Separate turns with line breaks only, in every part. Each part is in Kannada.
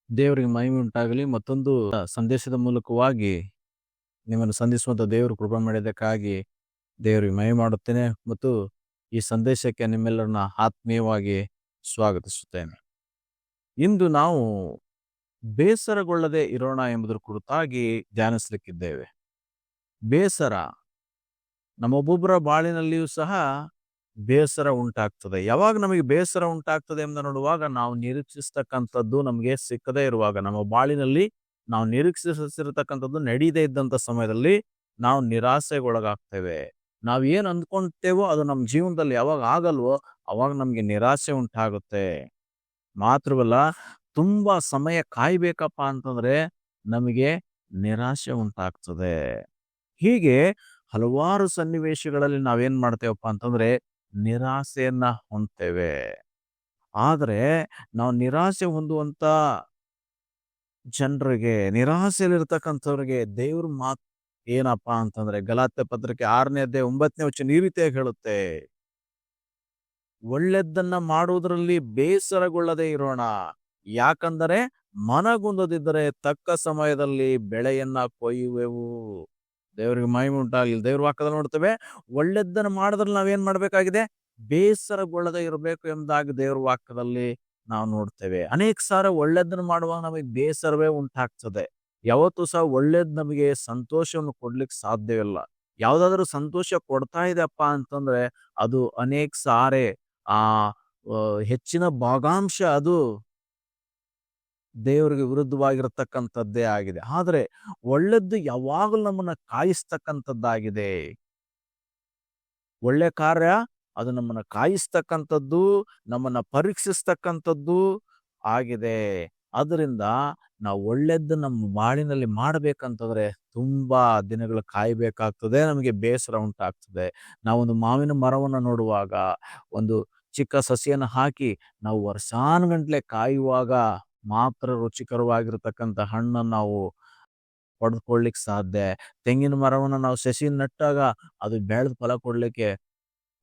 ದೇವರಿಗೆ ಮಹಿಮೆ ಉಂಟಾಗಲಿ. ಮತ್ತೊಂದು ಸಂದೇಶದ ಮೂಲಕವಾಗಿ ನಿಮ್ಮನ್ನು ಸಂಧಿಸುವಂತ ದೇವರು ಕೃಪೆ ಮಾಡಿದ್ದಕ್ಕಾಗಿ ದೇವರಿಗೆ ಮಹಿಮೆ ಮಾಡುತ್ತೇನೆ ಮತ್ತು ಈ ಸಂದೇಶಕ್ಕೆ ನಿಮ್ಮೆಲ್ಲರನ್ನ ಆತ್ಮೀಯವಾಗಿ ಸ್ವಾಗತಿಸುತ್ತೇನೆ. ಇಂದು ನಾವು ಬೇಸರಗೊಳ್ಳದೆ ಇರೋಣ ಎಂಬುದರ ಕುರಿತಾಗಿ ಧ್ಯಾನಿಸಲಿಕ್ಕಿದ್ದೇವೆ. ಬೇಸರ ನಮ್ಮೊಬ್ಬೊಬ್ಬರ ಬಾಳಿನಲ್ಲಿಯೂ ಸಹ ಬೇಸರ ಉಂಟಾಗ್ತದೆ. ಯಾವಾಗ ನಮಗೆ ಬೇಸರ ಉಂಟಾಗ್ತದೆ ಎಂದು ನೋಡುವಾಗ ನಾವು ನಿರೀಕ್ಷಿಸ್ತಕ್ಕಂಥದ್ದು ನಮಗೆ ಸಿಕ್ಕದೇ ಇರುವಾಗ, ನಮ್ಮ ಬಾಳಿನಲ್ಲಿ ನಾವು ನಿರೀಕ್ಷಿಸಿರ್ತಕ್ಕಂಥದ್ದು ನಡೀದೇ ಇದ್ದಂಥ ಸಮಯದಲ್ಲಿ ನಾವು ನಿರಾಸೆಗೊಳಗಾಗ್ತೇವೆ. ನಾವು ಏನು ಅಂದ್ಕೊಂತೇವೋ ಅದು ನಮ್ಮ ಜೀವನದಲ್ಲಿ ಯಾವಾಗ ಆಗಲ್ವೋ ಅವಾಗ ನಮಗೆ ನಿರಾಸೆ ಉಂಟಾಗುತ್ತೆ. ಮಾತ್ರವಲ್ಲ, ತುಂಬಾ ಸಮಯ ಕಾಯ್ಬೇಕಪ್ಪ ಅಂತಂದ್ರೆ ನಮಗೆ ನಿರಾಶೆ ಉಂಟಾಗ್ತದೆ. ಹೀಗೆ ಹಲವಾರು ಸನ್ನಿವೇಶಗಳಲ್ಲಿ ನಾವೇನ್ ಮಾಡ್ತೇವಪ್ಪ ಅಂತಂದ್ರೆ ನಿರಾಸೆಯನ್ನ ಹೊಂದ್ತೇವೆ. ಆದ್ರೆ ನಾವು ನಿರಾಸೆ ಹೊಂದುವಂತ ಜನರಿಗೆ, ನಿರಾಸೆಯಲ್ಲಿರ್ತಕ್ಕಂಥವ್ರಿಗೆ ದೇವ್ರ ಮಾತು ಏನಪ್ಪಾ ಅಂತಂದ್ರೆ ಗಲಾತ್ಯ ಪತ್ರಕ್ಕೆ 6ನೇ ಅಧ್ಯಾಯ 9ನೇ ವಚನ ಈ ರೀತಿಯಾಗಿ ಹೇಳುತ್ತೆ, ಒಳ್ಳೆದ್ದನ್ನ ಮಾಡುವುದರಲ್ಲಿ ಬೇಸರಗೊಳ್ಳದೆ ಇರೋಣ, ಯಾಕಂದರೆ ಮನಗುಂದದಿದ್ದರೆ ತಕ್ಕ ಸಮಯದಲ್ಲಿ ಬೆಳೆಯನ್ನ ಕೊಯ್ಯುವೆವು. ದೇವರಿಗೆ ಮಹಿಮೆ ಉಂಟಾಗಲಿ. ದೇವ್ರ ವಾಕ್ಯದಲ್ಲಿ ನೋಡ್ತೇವೆ, ಒಳ್ಳೆದ್ದನ್ನು ಮಾಡೋದ್ರಲ್ಲಿ ನಾವೇನ್ ಮಾಡ್ಬೇಕಾಗಿದೆ, ಬೇಸರಗೊಳ್ಳದೆ ಇರಬೇಕು ಎಂಬುದಾಗಿ ದೇವ್ರ ವಾಕ್ಯದಲ್ಲಿ ನಾವು ನೋಡ್ತೇವೆ. ಅನೇಕ ಸಾರ ಒಳ್ಳೆದ್ದನ್ನು ಮಾಡುವಾಗ ನಮಗೆ ಬೇಸರವೇ ಉಂಟಾಗ್ತದೆ. ಯಾವತ್ತೂ ಸಹ ಒಳ್ಳೇದ್ ನಮಗೆ ಸಂತೋಷವನ್ನು ಕೊಡ್ಲಿಕ್ಕೆ ಸಾಧ್ಯವಿಲ್ಲ. ಯಾವ್ದಾದ್ರು ಸಂತೋಷ ಕೊಡ್ತಾ ಇದೆಯಪ್ಪ ಅಂತಂದ್ರೆ ಅದು ಅನೇಕ ಸಾರೆ ಆ ಹೆಚ್ಚಿನ ಭಾಗಾಂಶ ಅದು ದೇವರಿಗೆ ವಿರುದ್ಧವಾಗಿರತಕ್ಕಂಥದ್ದೇ ಆಗಿದೆ. ಆದ್ರೆ ಒಳ್ಳೆದ್ದು ಯಾವಾಗಲೂ ನಮ್ಮನ್ನ ಕಾಯಿಸ್ತಕ್ಕಂಥದ್ದಾಗಿದೆ. ಒಳ್ಳೆ ಕಾರ್ಯ ಅದು ನಮ್ಮನ್ನ ಕಾಯಿಸ್ತಕ್ಕಂಥದ್ದು, ನಮ್ಮನ್ನ ಪರೀಕ್ಷಿಸ್ತಕ್ಕಂಥದ್ದು ಆಗಿದೆ. ಅದರಿಂದ ನಾವು ಒಳ್ಳೆದ್ದು ನಮ್ಮ ಬಾಳಿನಲ್ಲಿ ಮಾಡ್ಬೇಕಂತಂದ್ರೆ ತುಂಬಾ ದಿನಗಳು ಕಾಯ್ಬೇಕಾಗ್ತದೆ, ನಮಗೆ ಬೇಸರ ಉಂಟಾಗ್ತದೆ. ನಾವೊಂದು ಮಾವಿನ ಮರವನ್ನ ನೋಡುವಾಗ, ಒಂದು ಚಿಕ್ಕ ಸಸಿಯನ್ನು ಹಾಕಿ ನಾವು ವರ್ಷಾನುಗಂಟ್ಲೆ ಕಾಯುವಾಗ ಮಾತ್ರ ರುಚಿಕರವಾಗಿರ್ತಕ್ಕಂಥ ಹಣ್ಣನ್ನು ನಾವು ಪಡೆದುಕೊಳ್ಳಿಕ್ ಸಾಧ್ಯ. ತೆಂಗಿನ ಮರವನ್ನ ನಾವು ಸಸಿ ನಟ್ಟಾಗ ಅದು ಬೆಳೆದು ಫಲ ಕೊಡ್ಲಿಕ್ಕೆ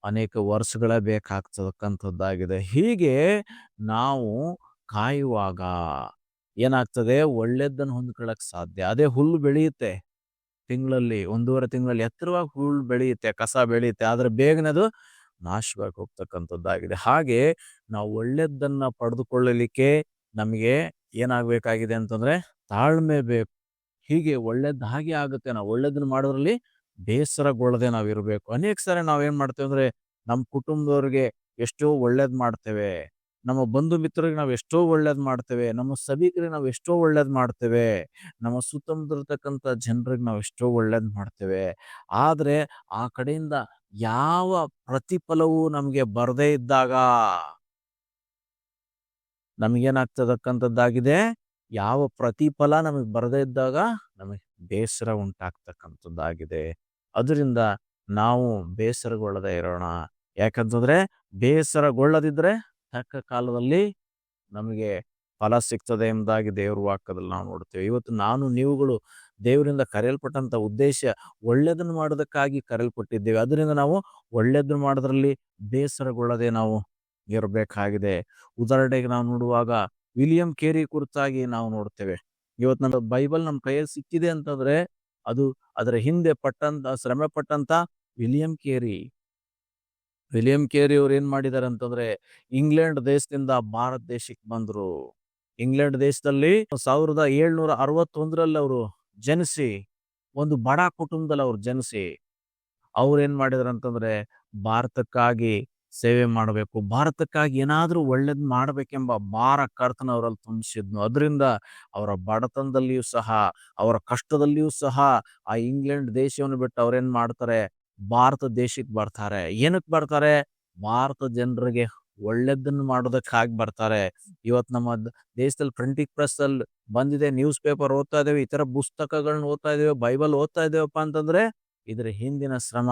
ಅನೇಕ ವರ್ಷಗಳೇ ಬೇಕಾಗ್ತಕ್ಕಂಥದ್ದಾಗಿದೆ. ಹೀಗೆ ನಾವು ಕಾಯುವಾಗ ಏನಾಗ್ತದೆ, ಒಳ್ಳೆದ್ದನ್ನು ಹೊಂದ್ಕೊಳ್ಳಕ್ ಸಾಧ್ಯ. ಅದೇ ಹುಲ್ಲು ಬೆಳೆಯುತ್ತೆ ತಿಂಗಳಲ್ಲಿ, 1.5 ತಿಂಗಳಲ್ಲಿ ಎತ್ತರವಾಗಿ ಹುಲ್ಲು ಬೆಳೆಯುತ್ತೆ, ಕಸ ಬೆಳೆಯುತ್ತೆ, ಆದ್ರೆ ಬೇಗನೆ ಅದು ನಾಶವಾಗಿ ಹೋಗ್ತಕ್ಕಂಥದ್ದಾಗಿದೆ. ಹಾಗೆ ನಾವು ಒಳ್ಳೆದ್ದನ್ನ ಪಡೆದುಕೊಳ್ಳಲಿಕ್ಕೆ ನಮಗೆ ಏನಾಗಬೇಕಾಗಿದೆ ಅಂತಂದ್ರೆ ತಾಳ್ಮೆ ಬೇಕು. ಹೀಗೆ ಒಳ್ಳೇದ್ ಹಾಗೆ ಆಗುತ್ತೆ. ನಾವು ಒಳ್ಳೇದನ್ನ ಮಾಡೋದ್ರಲ್ಲಿ ಬೇಸರಗೊಳ್ಳದೆ ನಾವು ಇರಬೇಕು. ಅನೇಕ ಸಾರಿ ನಾವೇನ್ ಮಾಡ್ತೇವೆ ಅಂದ್ರೆ ನಮ್ಮ ಕುಟುಂಬದವ್ರಿಗೆ ಎಷ್ಟೋ ಒಳ್ಳೇದ್ ಮಾಡ್ತೇವೆ, ನಮ್ಮ ಬಂಧು ಮಿತ್ರರಿಗೆ ನಾವು ಎಷ್ಟೋ ಒಳ್ಳೇದ್ ಮಾಡ್ತೇವೆ, ನಮ್ಮ ಸಭಿಕರಿಗೆ ನಾವು ಎಷ್ಟೋ ಒಳ್ಳೇದ್ ಮಾಡ್ತೇವೆ, ನಮ್ಮ ಸುತ್ತಮುತ್ತ ಇರ್ತಕ್ಕಂಥ ಜನರಿಗೆ ನಾವು ಎಷ್ಟೋ ಒಳ್ಳೇದ್ ಮಾಡ್ತೇವೆ. ಆದ್ರೆ ಆ ಕಡೆಯಿಂದ ಯಾವ ಪ್ರತಿಫಲವೂ ನಮ್ಗೆ ಬರದೇ ಇದ್ದಾಗ ನಮಗೇನಾಗ್ತದಕ್ಕಂಥದ್ದಾಗಿದೆ, ಯಾವ ಪ್ರತಿಫಲ ನಮಗೆ ಬರದೇ ಇದ್ದಾಗ ನಮಗೆ ಬೇಸರ ಉಂಟಾಗ್ತಕ್ಕಂಥದ್ದಾಗಿದೆ. ಅದರಿಂದ ನಾವು ಬೇಸರಗೊಳ್ಳದೆ ಇರೋಣ. ಯಾಕಂತಂದ್ರೆ ಬೇಸರಗೊಳ್ಳದಿದ್ರೆ ತಕ್ಕ ಕಾಲದಲ್ಲಿ ನಮಗೆ ಫಲ ಸಿಗ್ತದೆ ಎಂಬುದಾಗಿ ದೇವ್ರ ವಾಕ್ಯದಲ್ಲಿ ನಾವು ನೋಡ್ತೇವೆ. ಇವತ್ತು ನಾನು ನೀವುಗಳು ದೇವರಿಂದ ಕರೆಯಲ್ಪಟ್ಟಂತ ಉದ್ದೇಶ ಒಳ್ಳೆದನ್ನು ಮಾಡೋದಕ್ಕಾಗಿ ಕರೆಯಲ್ಪಟ್ಟಿದ್ದೇವೆ. ಅದರಿಂದ ನಾವು ಒಳ್ಳೆದನ್ನು ಮಾಡೋದ್ರಲ್ಲಿ ಬೇಸರಗೊಳ್ಳದೆ ನಾವು ಇರಬೇಕಾಗಿದೆ. ಉದಾಹರಣೆಗೆ ನಾವು ನೋಡುವಾಗ ವಿಲಿಯಂ ಕೇರಿ ಕುರಿತಾಗಿ ನಾವು ನೋಡ್ತೇವೆ. ಇವತ್ತು ನಮ್ಮ ಬೈಬಲ್ ನಮ್ಮ ಕೈಯಲ್ಲಿ ಸಿಕ್ಕಿದೆ ಅಂತಂದ್ರೆ ಅದು ಅದರ ಹಿಂದೆ ಶ್ರಮೆ ಪಟ್ಟಂತ ವಿಲಿಯಂ ಕೇರಿ. ವಿಲಿಯಂ ಕೇರಿ ಅವ್ರು ಏನ್ ಮಾಡಿದಾರೆ ಅಂತಂದ್ರೆ ಇಂಗ್ಲೆಂಡ್ ದೇಶದಿಂದ ಭಾರತ ದೇಶಕ್ಕೆ ಬಂದ್ರು. ಇಂಗ್ಲೆಂಡ್ ದೇಶದಲ್ಲಿ 1761ರಲ್ಲಿ ಅವರು ಜನಿಸಿ, ಒಂದು ಬಡ ಕುಟುಂಬದಲ್ಲಿ ಅವ್ರು ಜನಿಸಿ, ಅವ್ರು ಏನ್ ಮಾಡಿದಾರೆ ಅಂತಂದ್ರೆ ಭಾರತಕ್ಕಾಗಿ ಸೇವೆ ಮಾಡಬೇಕು, ಭಾರತಕ್ಕಾಗಿ ಏನಾದ್ರೂ ಒಳ್ಳೇದ್ ಮಾಡ್ಬೇಕೆಂಬ ಭಾರ ಕರ್ತನ ಅವರಲ್ಲಿ ತುಂಬಿಸಿದ್ನು. ಅದರಿಂದ ಅವರ ಬಡತನದಲ್ಲಿಯೂ ಸಹ, ಅವರ ಕಷ್ಟದಲ್ಲಿಯೂ ಸಹ ಆ ಇಂಗ್ಲೆಂಡ್ ದೇಶವನ್ನು ಬಿಟ್ಟು ಅವ್ರೇನ್ ಮಾಡ್ತಾರೆ, ಭಾರತ ದೇಶಕ್ಕೆ ಬರ್ತಾರೆ. ಏನಕ್ಕೆ ಬರ್ತಾರೆ? ಭಾರತ ಜನರಿಗೆ ಒಳ್ಳೆದನ್ನು ಮಾಡೋದಕ್ಕಾಗಿ ಬರ್ತಾರೆ. ಇವತ್ತು ನಮ್ಮ ದೇಶದಲ್ಲಿ ಪ್ರಿಂಟಿಂಗ್ ಪ್ರೆಸ್ ಅಲ್ಲಿ ಬಂದಿದೆ, ನ್ಯೂಸ್ ಪೇಪರ್ ಓದ್ತಾ ಇದ್ದೇವೆ, ಇತರ ಪುಸ್ತಕಗಳನ್ನ ಓದ್ತಾ ಇದ್ದೇವೆ, ಬೈಬಲ್ ಓದ್ತಾ ಇದ್ದೇವಪ್ಪ ಅಂತಂದ್ರೆ ಇದ್ರ ಹಿಂದಿನ ಶ್ರಮ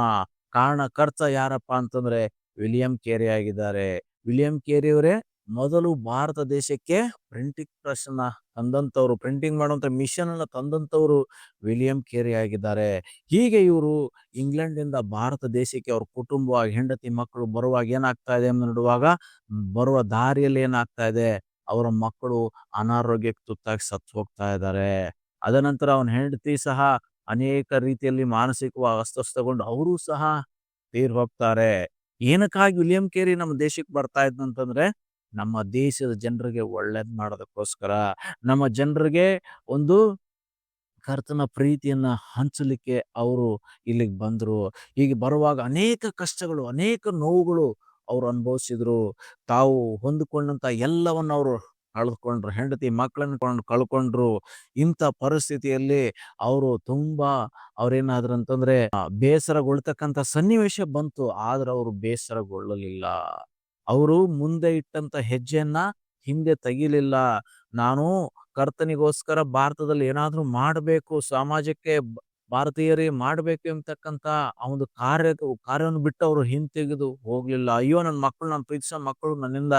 ಕಾರಣಕರ್ತ ಯಾರಪ್ಪ ಅಂತಂದ್ರೆ ವಿಲಿಯಂ ಕೇರಿ ಆಗಿದ್ದಾರೆ. ವಿಲಿಯಂ ಕೇರಿ ಅವರೇ ಮೊದಲು ಭಾರತ ದೇಶಕ್ಕೆ ಪ್ರಿಂಟಿಂಗ್ ಪ್ರೆಸ್ ನ ತಂದಂತವ್ರು, ಪ್ರಿಂಟಿಂಗ್ ಮಾಡುವಂತ ಮಿಷನ್ ಅನ್ನ ತಂದಂತವ್ರು ವಿಲಿಯಂ ಕೇರಿ ಆಗಿದ್ದಾರೆ. ಹೀಗೆ ಇವರು ಇಂಗ್ಲೆಂಡ್ ಇಂದ ಭಾರತ ದೇಶಕ್ಕೆ ಅವ್ರ ಕುಟುಂಬ, ಹೆಂಡತಿ ಮಕ್ಕಳು ಬರುವಾಗ ಏನಾಗ್ತಾ ಇದೆ ನೋಡುವಾಗ, ಬರುವ ದಾರಿಯಲ್ಲಿ ಏನಾಗ್ತಾ ಇದೆ, ಅವರ ಮಕ್ಕಳು ಅನಾರೋಗ್ಯಕ್ಕೆ ತುತ್ತಾಗಿ ಸತ್ತು ಹೋಗ್ತಾ ಇದ್ದಾರೆ. ಅದನಂತರ ಅವನ ಹೆಂಡತಿ ಸಹ ಅನೇಕ ರೀತಿಯಲ್ಲಿ ಮಾನಸಿಕವಾಗಿ ಅಸ್ವಸ್ಥಗೊಂಡು ಅವರು ಸಹ ತೀರ್ ಹೋಗ್ತಾರೆ. ಏನಕ್ಕಾಗಿ ವಿಲಿಯಂ ಕೇರಿ ನಮ್ಮ ದೇಶಕ್ಕೆ ಬರ್ತಾ ಇದ್ನಂತಂದ್ರೆ, ನಮ್ಮ ದೇಶದ ಜನರಿಗೆ ಒಳ್ಳೇದ್ ಮಾಡೋದಕ್ಕೋಸ್ಕರ, ನಮ್ಮ ಜನರಿಗೆ ಒಂದು ಕರ್ತನ ಪ್ರೀತಿಯನ್ನ ಹಂಚಲಿಕ್ಕೆ ಅವರು ಇಲ್ಲಿಗೆ ಬಂದ್ರು. ಹೀಗೆ ಬರುವಾಗ ಅನೇಕ ಕಷ್ಟಗಳು, ಅನೇಕ ನೋವುಗಳು ಅವ್ರು ಅನುಭವಿಸಿದ್ರು. ತಾವು ಹೊಂದಿಕೊಂಡಂತ ಎಲ್ಲವನ್ನ ಅವರು ಕಳೆದುಕೊಂಡ್ರು. ಹೆಂಡತಿ ಮಕ್ಕಳನ್ನ ಕಳ್ಕೊಂಡ್ರು. ಇಂಥ ಪರಿಸ್ಥಿತಿಯಲ್ಲಿ ಅವರು ತುಂಬಾ ಅವ್ರೇನಾದ್ರು ಅಂತಂದ್ರೆ ಬೇಸರಗೊಳ್ತಕ್ಕಂಥ ಸನ್ನಿವೇಶ ಬಂತು. ಆದ್ರೆ ಅವರು ಬೇಸರಗೊಳ್ಳಲಿಲ್ಲ. ಅವರು ಮುಂದೆ ಇಟ್ಟಂತ ಹೆಜ್ಜೆಯನ್ನ ಹಿಂದೆ ತೆಗಿಲಿಲ್ಲ. ನಾನು ಕರ್ತನಿಗೋಸ್ಕರ ಭಾರತದಲ್ಲಿ ಏನಾದ್ರೂ ಮಾಡಬೇಕು, ಸಮಾಜಕ್ಕೆ ಭಾರತೀಯರೇ ಮಾಡಬೇಕು ಎಂಬತಕ್ಕಂತ ಆ ಒಂದು ಕಾರ್ಯವನ್ನು ಬಿಟ್ಟು ಅವರು ಹಿಂತೆಗೆದು ಹೋಗ್ಲಿಲ್ಲ. ಅಯ್ಯೋ ನನ್ನ ಮಕ್ಕಳು, ನನ್ನ ಪ್ರೀತಿಸೋ ಮಕ್ಕಳು ನನ್ನಿಂದ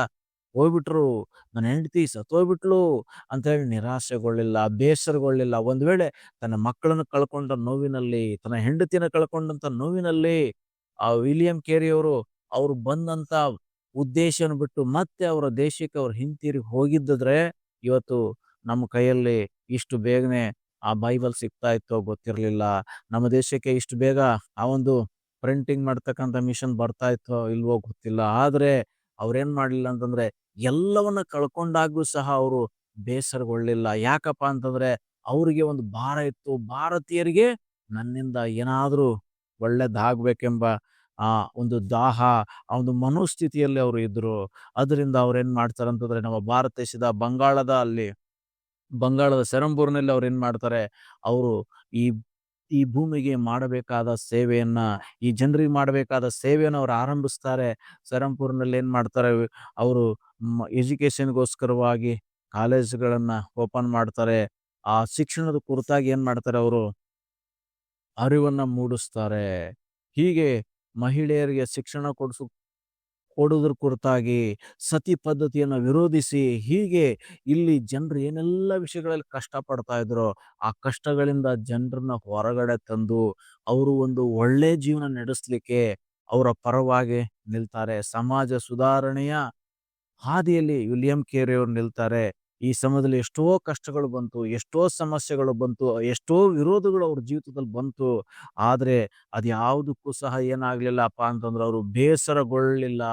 ಹೋಗ್ಬಿಟ್ರು, ನನ್ನ ಹೆಂಡತಿ ಸತ್ತೋಗ್ಬಿಟ್ಲು ಅಂತ ಹೇಳಿ ನಿರಾಶೆಗೊಳ್ಳಿಲ್ಲ, ಬೇಸರಗೊಳ್ಳಿಲ್ಲ. ಒಂದ್ ವೇಳೆ ತನ್ನ ಮಕ್ಕಳನ್ನು ಕಳ್ಕೊಂಡ ನೋವಿನಲ್ಲಿ, ತನ್ನ ಹೆಂಡತಿನ ಕಳ್ಕೊಂಡಂತ ನೋವಿನಲ್ಲಿ ಆ ವಿಲಿಯಂ ಕೇರಿ ಅವರು ಬಂದಂತ ಉದ್ದೇಶವನ್ನು ಬಿಟ್ಟು ಮತ್ತೆ ಅವರ ದೇಶಕ್ಕೆ ಅವ್ರು ಹಿಂತಿರುಗಿ ಹೋಗಿದ್ದಿದ್ರೆ ಇವತ್ತು ನಮ್ಮ ಕೈಯಲ್ಲಿ ಇಷ್ಟು ಬೇಗನೆ ಆ ಬೈಬಲ್ ಸಿಗ್ತಾ ಇತ್ತೋ ಗೊತ್ತಿರ್ಲಿಲ್ಲ. ನಮ್ಮ ದೇಶಕ್ಕೆ ಇಷ್ಟು ಬೇಗ ಆ ಒಂದು ಪ್ರಿಂಟಿಂಗ್ ಮಾಡ್ತಕ್ಕಂಥ ಮಿಷನ್ ಬರ್ತಾ ಇತ್ತೋ ಇಲ್ವೋ ಗೊತ್ತಿಲ್ಲ. ಆದ್ರೆ ಅವ್ರೇನ್ ಮಾಡ್ಲಿಲ್ಲ ಅಂತಂದ್ರೆ ಎಲ್ಲವನ್ನ ಕಳ್ಕೊಂಡಾಗ್ಲೂ ಸಹ ಅವರು ಬೇಸರಗೊಳ್ಳಿಲ್ಲ. ಯಾಕಪ್ಪ ಅಂತಂದ್ರೆ ಅವ್ರಿಗೆ ಒಂದು ಭಾರ ಇತ್ತು. ಭಾರತೀಯರಿಗೆ ನನ್ನಿಂದ ಏನಾದ್ರೂ ಒಳ್ಳೇದಾಗ್ಬೇಕೆಂಬ ಆ ಒಂದು ದಾಹ, ಆ ಒಂದು ಮನೋಸ್ಥಿತಿಯಲ್ಲಿ ಅವರು ಇದ್ರು. ಅದರಿಂದ ಅವ್ರೇನ್ ಮಾಡ್ತಾರೆ ಅಂತಂದ್ರೆ ನಮ್ಮ ಭಾರತ ದೇಶದ ಬಂಗಾಳದ ಸೆರಂಬೂರ್ನಲ್ಲಿ ಅವ್ರು ಏನ್ ಮಾಡ್ತಾರೆ, ಅವರು ಈ ಈ ಭೂಮಿಗೆ ಮಾಡಬೇಕಾದ ಸೇವೆಯನ್ನ, ಈ ಜನರಿಗೆ ಮಾಡಬೇಕಾದ ಸೇವೆಯನ್ನು ಅವ್ರು ಆರಂಭಿಸ್ತಾರೆ. ಸೆರಂಪುರ್ನಲ್ಲಿ ಏನ್ ಮಾಡ್ತಾರೆ, ಅವರು ಎಜುಕೇಶನ್ಗೋಸ್ಕರವಾಗಿ ಕಾಲೇಜ್ಗಳನ್ನ ಓಪನ್ ಮಾಡ್ತಾರೆ. ಆ ಶಿಕ್ಷಣದ ಕುರಿತಾಗಿ ಏನ್ ಮಾಡ್ತಾರೆ, ಅವರು ಅರಿವನ್ನ ಮೂಡಿಸ್ತಾರೆ. ಹೀಗೆ ಮಹಿಳೆಯರಿಗೆ ಶಿಕ್ಷಣ ಕೊಡುವುದ್ರ ಕುರಿತಾಗಿ ಸತಿ ಪದ್ಧತಿಯನ್ನು ವಿರೋಧಿಸಿ, ಹೀಗೆ ಇಲ್ಲಿ ಜನರು ಏನೆಲ್ಲ ವಿಷಯಗಳಲ್ಲಿ ಕಷ್ಟ ಪಡ್ತಾ ಇದ್ರು, ಆ ಕಷ್ಟಗಳಿಂದ ಜನರನ್ನ ಹೊರಗಡೆ ತಂದು ಅವರು ಒಂದು ಒಳ್ಳೆ ಜೀವನ ನಡೆಸಲಿಕ್ಕೆ ಅವರ ಪರವಾಗಿ ನಿಲ್ತಾರೆ. ಸಮಾಜ ಸುಧಾರಣೆಯ ಹಾದಿಯಲ್ಲಿ ವಿಲಿಯಂ ಕೇರಿ ಅವರು ನಿಲ್ತಾರೆ. ಈ ಸಮಯದಲ್ಲಿ ಎಷ್ಟೋ ಕಷ್ಟಗಳು ಬಂತು, ಎಷ್ಟೋ ಸಮಸ್ಯೆಗಳು ಬಂತು, ಎಷ್ಟೋ ವಿರೋಧಗಳು ಅವ್ರ ಜೀವಿತದಲ್ಲಿ ಬಂತು. ಆದ್ರೆ ಅದ್ಯಾವುದಕ್ಕೂ ಸಹ ಏನಾಗ್ಲಿಲ್ಲಪ್ಪ ಅಂತಂದ್ರೆ ಅವರು ಬೇಸರಗೊಳ್ಳಲಿಲ್ಲ.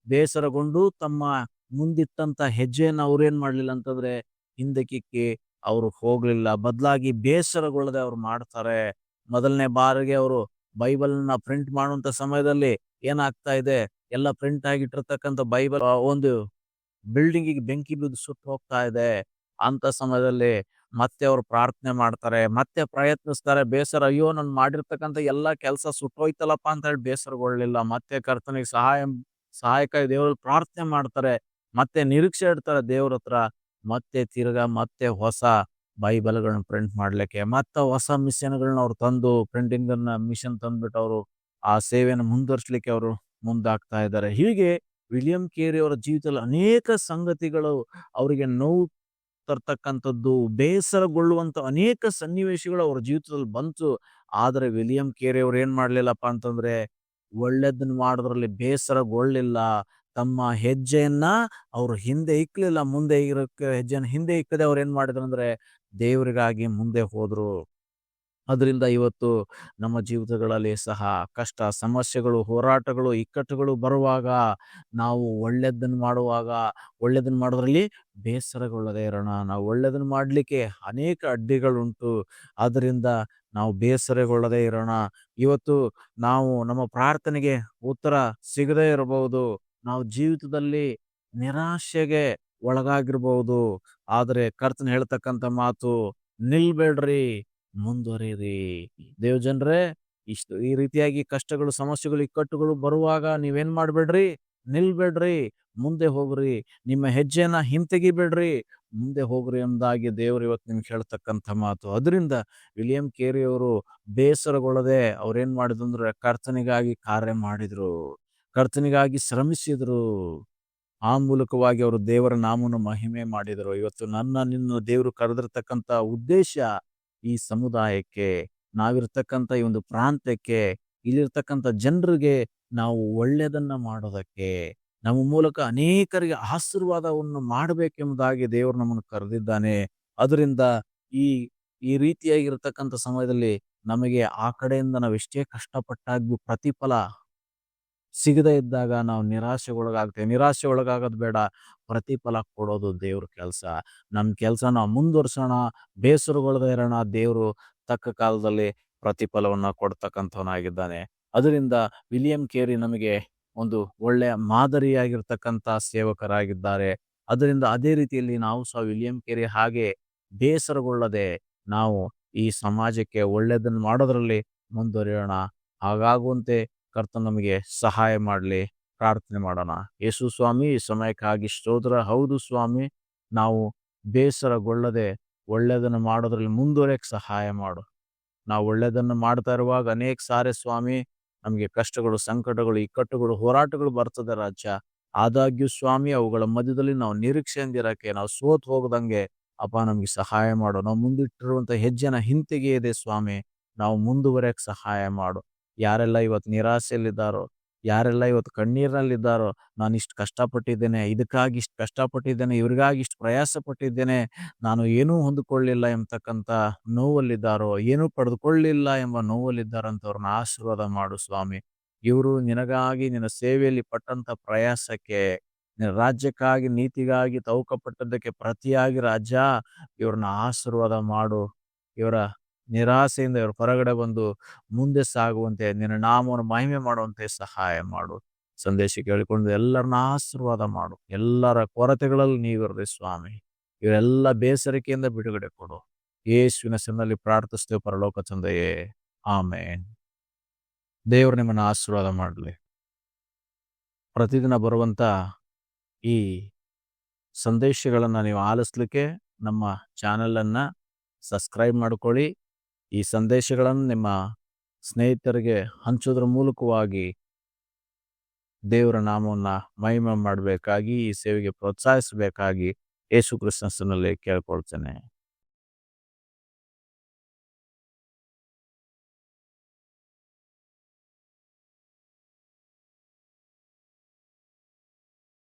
ಬೇಸರಗೊಂಡು ತಮ್ಮ ಮುಂದಿಟ್ಟಂತ ಹೆಜ್ಜೆಯನ್ನು ಅವ್ರೇನ್ ಮಾಡ್ಲಿಲ್ಲ ಅಂತಂದ್ರೆ ಹಿಂದಕ್ಕೆ ಅವರು ಹೋಗ್ಲಿಲ್ಲ. ಬದಲಾಗಿ ಬೇಸರಗೊಳ್ಳದೆ ಅವ್ರು ಮಾಡ್ತಾರೆ. ಮೊದಲನೇ ಬಾರಿಗೆ ಅವರು ಬೈಬಲ್ನ ಪ್ರಿಂಟ್ ಮಾಡುವಂತ ಸಮಯದಲ್ಲಿ ಏನಾಗ್ತಾ ಇದೆ, ಎಲ್ಲ ಪ್ರಿಂಟ್ ಆಗಿಟ್ಟಿರ್ತಕ್ಕಂಥ ಬೈಬಲ್ ಒಂದು ಬಿಲ್ಡಿಂಗಿಗೆ ಬೆಂಕಿ ಬಿದ್ದು ಸುಟ್ಟು ಹೋಗ್ತಾ ಇದೆ. ಅಂತ ಸಮಯದಲ್ಲಿ ಮತ್ತೆ ಅವ್ರು ಪ್ರಾರ್ಥನೆ ಮಾಡ್ತಾರೆ, ಮತ್ತೆ ಪ್ರಯತ್ನಿಸ್ತಾರೆ. ಬೇಸರ, ಅಯ್ಯೋ ನಾನು ಮಾಡಿರ್ತಕ್ಕಂಥ ಎಲ್ಲಾ ಕೆಲಸ ಸುಟ್ಟೋಯ್ತಲ್ಲಪ್ಪ ಅಂತ ಹೇಳಿ ಬೇಸರಗೊಳ್ಳಿಲ್ಲ. ಮತ್ತೆ ಕರ್ತನಿಗೆ ಸಹಾಯಕ್ಕಾಗಿ ದೇವರಲ್ಲಿ ಪ್ರಾರ್ಥನೆ ಮಾಡ್ತಾರೆ. ಮತ್ತೆ ನಿರೀಕ್ಷೆ ಇಡ್ತಾರೆ ದೇವ್ರ ಹತ್ರ. ಮತ್ತೆ ಮತ್ತೆ ಹೊಸ ಬೈಬಲ್ಗಳನ್ನ ಪ್ರಿಂಟ್ ಮಾಡ್ಲಿಕ್ಕೆ, ಮತ್ತೆ ಹೊಸ ಮಿಷನ್ಗಳನ್ನ ಅವ್ರು ತಂದು, ಪ್ರಿಂಟಿಂಗ್ ಮಿಷನ್ ತಂದ್ಬಿಟ್ಟು ಅವರು ಆ ಸೇವೆಯನ್ನು ಮುಂದುವರ್ಸ್ಲಿಕ್ಕೆ ಅವರು ಮುಂದಾಗ್ತಾ ಇದ್ದಾರೆ. ಹೀಗೆ ವಿಲಿಯಂ ಕೇರಿ ಅವರ ಜೀವಿತದಲ್ಲಿ ಅನೇಕ ಸಂಗತಿಗಳು ಅವರಿಗೆ ನೋವು ತರ್ತಕ್ಕಂಥದ್ದು, ಬೇಸರಗೊಳ್ಳುವಂತ ಅನೇಕ ಸನ್ನಿವೇಶಗಳು ಅವ್ರ ಜೀವಿತದಲ್ಲಿ ಬಂತು. ಆದ್ರೆ ವಿಲಿಯಂ ಕೇರಿ ಅವ್ರು ಏನ್ ಮಾಡ್ಲಿಲ್ಲಪ್ಪ ಅಂತಂದ್ರೆ ಒಳ್ಳೇದನ್ನ ಮಾಡೋದ್ರಲ್ಲಿ ಬೇಸರಗೊಳ್ಳಿಲ್ಲ. ತಮ್ಮ ಹೆಜ್ಜೆಯನ್ನ ಅವರು ಹಿಂದೆ ಇಕ್ಲಿಲ್ಲ. ಮುಂದೆ ಇರೋಕ್ಕೆ ಹೆಜ್ಜೆಯನ್ನು ಹಿಂದೆ ಇಕ್ಕದೆ ಅವ್ರು ಏನ್ ಮಾಡಿದ್ರು ಅಂದ್ರೆ ದೇವರಿಗಾಗಿ ಮುಂದೆ ಹೋದ್ರು. ಅದರಿಂದ ಇವತ್ತು ನಮ್ಮ ಜೀವಿತಗಳಲ್ಲಿ ಸಹ ಕಷ್ಟ, ಸಮಸ್ಯೆಗಳು, ಹೋರಾಟಗಳು, ಇಕ್ಕಟ್ಟುಗಳು ಬರುವಾಗ ನಾವು ಒಳ್ಳೆದನ್ನು ಮಾಡೋದ್ರಲ್ಲಿ ಬೇಸರಗೊಳ್ಳದೆ ಇರೋಣ. ನಾವು ಒಳ್ಳೆದನ್ನು ಮಾಡಲಿಕ್ಕೆ ಅನೇಕ ಅಡ್ಡಿಗಳುಂಟು. ಆದ್ದರಿಂದ ನಾವು ಬೇಸರಗೊಳ್ಳದೆ ಇರೋಣ. ಇವತ್ತು ನಾವು ನಮ್ಮ ಪ್ರಾರ್ಥನೆಗೆ ಉತ್ತರ ಸಿಗದೇ ಇರಬಹುದು. ನಾವು ಜೀವಿತದಲ್ಲಿ ನಿರಾಶೆಗೆ ಒಳಗಾಗಿರ್ಬಹುದು. ಆದರೆ ಕರ್ತನ ಹೇಳ್ತಕ್ಕಂಥ ಮಾತು, ನಿಲ್ಬೇಡ್ರಿ, ಮುಂದುವರಿಯಿರಿ. ದೇವಜನರೇ, ಈ ರೀತಿಯಾಗಿ ಕಷ್ಟಗಳು, ಸಮಸ್ಯೆಗಳು, ಇಕ್ಕಟ್ಟುಗಳು ಬರುವಾಗ ನೀವೇನ್ ಮಾಡ್ಬೇಡ್ರಿ, ನಿಲ್ಬೇಡ್ರಿ, ಮುಂದೆ ಹೋಗ್ರಿ. ನಿಮ್ಮ ಹೆಜ್ಜೆನ ಹಿಂತೆಗಿಬೇಡ್ರಿ, ಮುಂದೆ ಹೋಗ್ರಿ ಎಂಬುದಾಗಿ ದೇವರು ಇವತ್ತು ನಿಮ್ಗೆ ಹೇಳ್ತಕ್ಕಂಥ ಮಾತು. ಅದರಿಂದ ವಿಲಿಯಂ ಕೇರಿ ಅವರು ಬೇಸರಗೊಳ್ಳದೆ ಅವ್ರೇನ್ ಮಾಡಿದ್ರು ಅಂದ್ರೆ ಕರ್ತನಿಗಾಗಿ ಕಾರ್ಯ ಮಾಡಿದ್ರು, ಕರ್ತನಿಗಾಗಿ ಶ್ರಮಿಸಿದ್ರು. ಆ ಮೂಲಕವಾಗಿ ಅವರು ದೇವರ ನಾಮವನ್ನು ಮಹಿಮೆ ಮಾಡಿದರು. ಇವತ್ತು ನಿನ್ನ ದೇವರು ಕರೆದಿರ್ತಕ್ಕಂಥ ಉದ್ದೇಶ ಈ ಸಮುದಾಯಕ್ಕೆ, ನಾವಿರ್ತಕ್ಕಂಥ ಈ ಒಂದು ಪ್ರಾಂತ್ಯಕ್ಕೆ, ಇಲ್ಲಿರ್ತಕ್ಕಂಥ ಜನರಿಗೆ ನಾವು ಒಳ್ಳೆಯದನ್ನ ಮಾಡೋದಕ್ಕೆ, ನಮ್ಮ ಮೂಲಕ ಅನೇಕರಿಗೆ ಆಶೀರ್ವಾದವನ್ನು ಮಾಡಬೇಕೆಂಬುದಾಗಿ ದೇವರು ನಮ್ಮನ್ನು ಕರೆದಿದ್ದಾನೆ. ಅದರಿಂದ ಈ ಈ ರೀತಿಯಾಗಿರ್ತಕ್ಕಂಥ ಸಮಯದಲ್ಲಿ ನಮಗೆ ಆ ಕಡೆಯಿಂದ ನಾವೆಷ್ಟೇ ಕಷ್ಟಪಟ್ಟಾಗ್ಯೂ ಪ್ರತಿಫಲ ಸಿಗದೇ ಇದ್ದಾಗ ನಾವು ನಿರಾಶೆಗೊಳಗಾಗ್ತೇವೆ. ನಿರಾಶೆ ಒಳಗಾಗೋದು ಬೇಡ, ಪ್ರತಿಫಲ ಕೊಡೋದು ದೇವ್ರ ಕೆಲಸ. ನಮ್ಮ ಕೆಲಸ ನಾವು ಮುಂದುವರ್ಸೋಣ, ಬೇಸರಗೊಳ್ಳದೆ ಇರೋಣ. ದೇವರು ತಕ್ಕ ಕಾಲದಲ್ಲಿ ಪ್ರತಿಫಲವನ್ನ ಕೊಡ್ತಕ್ಕಂಥವನಾಗಿದ್ದಾನೆ. ಅದರಿಂದ ವಿಲಿಯಂ ಕೇರಿ ನಮಗೆ ಒಂದು ಒಳ್ಳೆಯ ಮಾದರಿಯಾಗಿರ್ತಕ್ಕಂಥ ಸೇವಕರಾಗಿದ್ದಾರೆ. ಅದರಿಂದ ಅದೇ ರೀತಿಯಲ್ಲಿ ನಾವು ಸಹ ವಿಲಿಯಂ ಕೇರಿ ಹಾಗೆ ಬೇಸರಗೊಳ್ಳದೆ ನಾವು ಈ ಸಮಾಜಕ್ಕೆ ಒಳ್ಳೆಯದನ್ನು ಮಾಡೋದ್ರಲ್ಲಿ ಮುಂದುವರಿಯೋಣ. ಹಾಗಾಗುವಂತೆ ಕರ್ತನು ನಮಗೆ ಸಹಾಯ ಮಾಡಲಿ. ಪ್ರಾರ್ಥನೆ ಮಾಡೋಣ. ಯೇಸು ಸ್ವಾಮಿ, ಈ ಸಮಯಕ್ಕಾಗಿ ಸ್ತೋತ್ರ. ಹೌದು ಸ್ವಾಮಿ, ನಾವು ಬೇಸರಗೊಳ್ಳದೆ ಒಳ್ಳೆಯದನ್ನು ಮಾಡೋದ್ರಲ್ಲಿ ಮುಂದುವರಿಯಕ್ಕೆ ಸಹಾಯ ಮಾಡು. ನಾವು ಒಳ್ಳೆಯದನ್ನು ಮಾಡ್ತಾ ಇರುವಾಗ ಅನೇಕ ಸಾರಿ ಸ್ವಾಮಿ ನಮಗೆ ಕಷ್ಟಗಳು, ಸಂಕಟಗಳು, ಇಕ್ಕಟ್ಟುಗಳು, ಹೋರಾಟಗಳು ಬರ್ತದೆ ರಾಜ್ಯ. ಆದಾಗ್ಯೂ ಸ್ವಾಮಿ ಅವುಗಳ ಮಧ್ಯದಲ್ಲಿ ನಾವು ನಿರೀಕ್ಷೆಯಿಂದಿರಕ್ಕೆ, ನಾವು ಸೋತ್ ಹೋಗದಂಗೆ ಅಪ್ಪ ನಮಗೆ ಸಹಾಯ ಮಾಡು. ನಾವು ಮುಂದಿಟ್ಟಿರುವಂಥ ಹೆಜ್ಜೆನ ಹಿಂತೆಗೆಯದೆ ಸ್ವಾಮಿ ನಾವು ಮುಂದುವರಿಯಕ್ಕೆ ಸಹಾಯ ಮಾಡು. ಯಾರೆಲ್ಲ ಇವತ್ತು ನಿರಾಸೆಯಲ್ಲಿದ್ದಾರೋ, ಯಾರೆಲ್ಲ ಇವತ್ತು ಕಣ್ಣೀರಿನಲ್ಲಿದ್ದಾರೋ, ನಾನು ಇಷ್ಟು ಕಷ್ಟಪಟ್ಟಿದ್ದೇನೆ, ಇದಕ್ಕಾಗಿ ಇಷ್ಟು ಕಷ್ಟಪಟ್ಟಿದ್ದೇನೆ, ಇವ್ರಿಗಾಗಿ ಇಷ್ಟು ಪ್ರಯಾಸ ಪಟ್ಟಿದ್ದೇನೆ, ನಾನು ಏನೂ ಹೊಂದಿಕೊಳ್ಳಿಲ್ಲ ಎಂಬತಕ್ಕಂಥ ನೋವಲ್ಲಿದ್ದಾರೋ, ಏನೂ ಪಡೆದುಕೊಳ್ಳಿಲ್ಲ ಎಂಬ ನೋವಲ್ಲಿದ್ದಾರಂಥವ್ರನ್ನ ಆಶೀರ್ವಾದ ಮಾಡು ಸ್ವಾಮಿ. ಇವರು ನಿನಗಾಗಿ ನಿನ್ನ ಸೇವೆಯಲ್ಲಿ ಪಟ್ಟಂತ ಪ್ರಯಾಸಕ್ಕೆ, ನಿನ್ನ ರಾಜ್ಯಕ್ಕಾಗಿ, ನೀತಿಗಾಗಿ ತೌಕಪಟ್ಟದ್ದಕ್ಕೆ ಪ್ರತಿಯಾಗಿ ರಾಜ ಇವ್ರನ್ನ ಆಶೀರ್ವಾದ ಮಾಡು. ಇವರ ನಿರಾಸೆಯಿಂದ ಇವರು ಹೊರಗಡೆ ಬಂದು ಮುಂದೆ ಸಾಗುವಂತೆ, ನಿನ್ನ ನಾಮವನ್ನು ಮಹಿಮೆ ಮಾಡುವಂತೆ ಸಹಾಯ ಮಾಡು. ಸಂದೇಶ ಕೇಳಿಕೊಂಡು ಎಲ್ಲರನ್ನ ಆಶೀರ್ವಾದ ಮಾಡು. ಎಲ್ಲರ ಕೊರತೆಗಳಲ್ಲಿ ನೀವಿರಲಿ ಸ್ವಾಮಿ. ಇವರೆಲ್ಲ ಬೇಸರಿಕೆಯಿಂದ ಬಿಡುಗಡೆ ಕೊಡು. ಯೇಸುವಿನ ಹೆಸರಿನಲ್ಲಿ ಪ್ರಾರ್ಥಿಸ್ತೇವೆ ಪರಲೋಕ ತಂದೆಯೇ, ಆಮೇನ್. ದೇವರು ನಿಮ್ಮನ್ನು ಆಶೀರ್ವಾದ ಮಾಡಲಿ. ಪ್ರತಿದಿನ ಬರುವಂತ ಈ ಸಂದೇಶಗಳನ್ನು ನೀವು ಆಲಿಸ್ಲಿಕ್ಕೆ ನಮ್ಮ ಚಾನಲನ್ನು ಸಬ್ಸ್ಕ್ರೈಬ್ ಮಾಡ್ಕೊಳ್ಳಿ. ಈ ಸಂದೇಶಗಳನ್ನು ನಿಮ್ಮ ಸ್ನೇಹಿತರಿಗೆ ಹಂಚೋದ್ರ ಮೂಲಕವಾಗಿ ದೇವರ ನಾಮವನ್ನು ಮಹಿಮೆ ಮಾಡಬೇಕಾಗಿ, ಈ ಸೇವೆಗೆ ಪ್ರೋತ್ಸಾಹಿಸಬೇಕಾಗಿ ಯೇಸು ಕ್ರಿಸ್ತನಲ್ಲಿ ಕೇಳ್ಕೊಳ್ತೇನೆ.